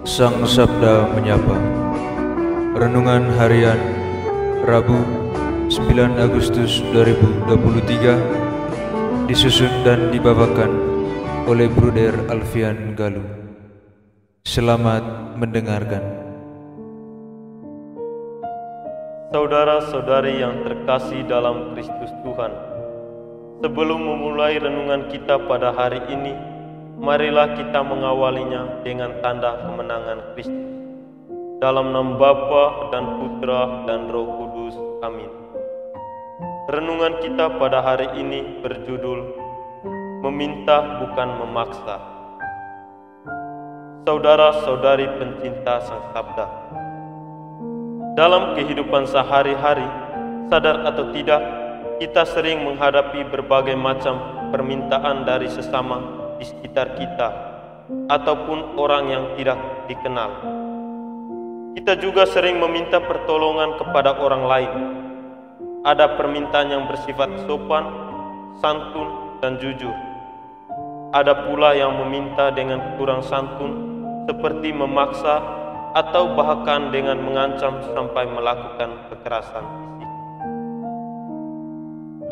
Sang Sabda Menyapa. Renungan Harian Rabu 9 Agustus 2023 disusun dan dibawakan oleh Bruder Alfian Galuh. Selamat mendengarkan. Saudara-saudari yang terkasih dalam Kristus Tuhan, sebelum memulai renungan kita pada hari ini, marilah kita mengawalinya dengan tanda kemenangan Kristus. Dalam nama Bapa dan Putra dan Roh Kudus. Amin. Renungan kita pada hari ini berjudul Meminta Bukan Memaksa. Saudara-saudari pencinta Sang Sabda, dalam kehidupan sehari-hari, sadar atau tidak, kita sering menghadapi berbagai macam permintaan dari sesama di sekitar kita ataupun orang yang tidak dikenal. Kita juga sering meminta pertolongan kepada orang lain. Ada permintaan yang bersifat sopan, santun, dan jujur. Ada pula yang meminta dengan kurang santun, seperti memaksa atau bahkan dengan mengancam sampai melakukan kekerasan fisik.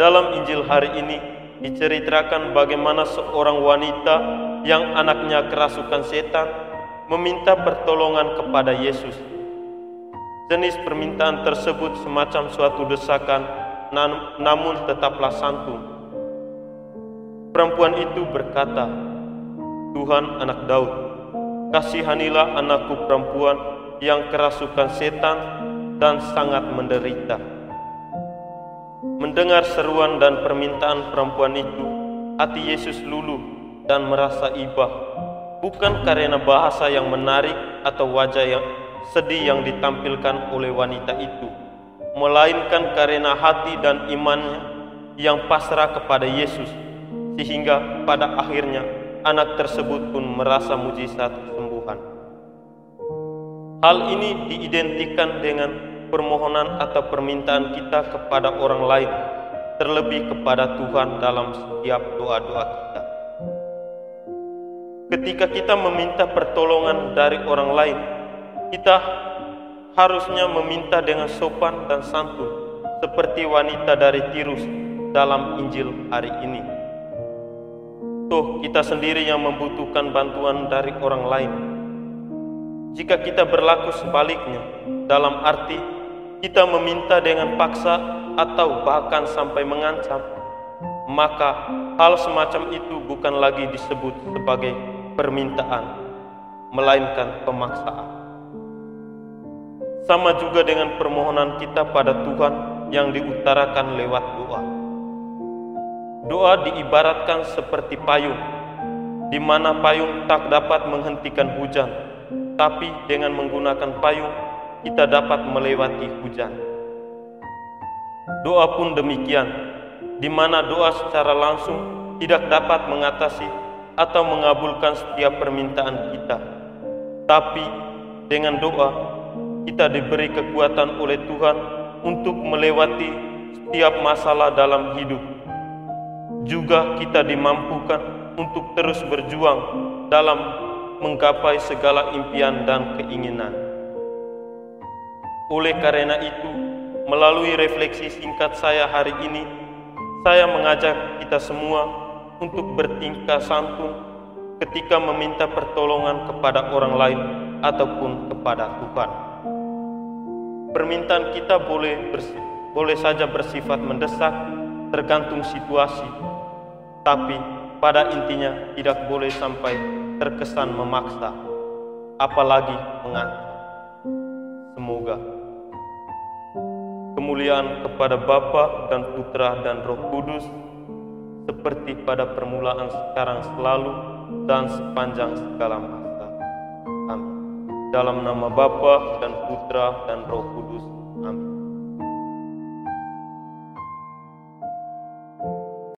Dalam Injil hari ini diceritakan bagaimana seorang wanita yang anaknya kerasukan setan meminta pertolongan kepada Yesus. Jenis permintaan tersebut semacam suatu desakan, namun tetaplah santun. Perempuan itu berkata, "Tuhan, Anak Daud, kasihanilah anakku perempuan yang kerasukan setan dan sangat menderita." Mendengar seruan dan permintaan perempuan itu, hati Yesus luluh dan merasa iba, bukan karena bahasa yang menarik atau wajah yang sedih yang ditampilkan oleh wanita itu, melainkan karena hati dan imannya yang pasrah kepada Yesus, sehingga pada akhirnya anak tersebut pun merasa mujizat kesembuhan. Hal ini diidentikan dengan permohonan atau permintaan kita kepada orang lain, terlebih kepada Tuhan dalam setiap doa-doa kita. Ketika kita meminta pertolongan dari orang lain, kita harusnya meminta dengan sopan dan santun, seperti wanita dari Tirus dalam Injil hari ini. Toh kita sendiri yang membutuhkan bantuan dari orang lain. Jika kita berlaku sebaliknya, dalam arti kita meminta dengan paksa atau bahkan sampai mengancam, maka hal semacam itu bukan lagi disebut sebagai permintaan, melainkan pemaksaan. Sama juga dengan permohonan kita pada Tuhan yang diutarakan lewat doa. Doa diibaratkan seperti payung, di mana payung tak dapat menghentikan hujan, tapi dengan menggunakan payung, kita dapat melewati hujan. Doa pun demikian, di mana doa secara langsung tidak dapat mengatasi atau mengabulkan setiap permintaan kita. Tapi dengan doa, kita diberi kekuatan oleh Tuhan untuk melewati setiap masalah dalam hidup. Juga kita dimampukan untuk terus berjuang dalam menggapai segala impian dan keinginan. Oleh karena itu, melalui refleksi singkat saya hari ini, saya mengajak kita semua untuk bertingkah santun ketika meminta pertolongan kepada orang lain ataupun kepada Tuhan. Permintaan kita boleh saja bersifat mendesak, tergantung situasi, tapi pada intinya tidak boleh sampai terkesan memaksa, apalagi mengancam. Semoga kemuliaan kepada Bapa dan Putra dan Roh Kudus, seperti pada permulaan, sekarang, selalu, dan sepanjang segala masa. Amin. Dalam nama Bapa dan Putra dan Roh Kudus.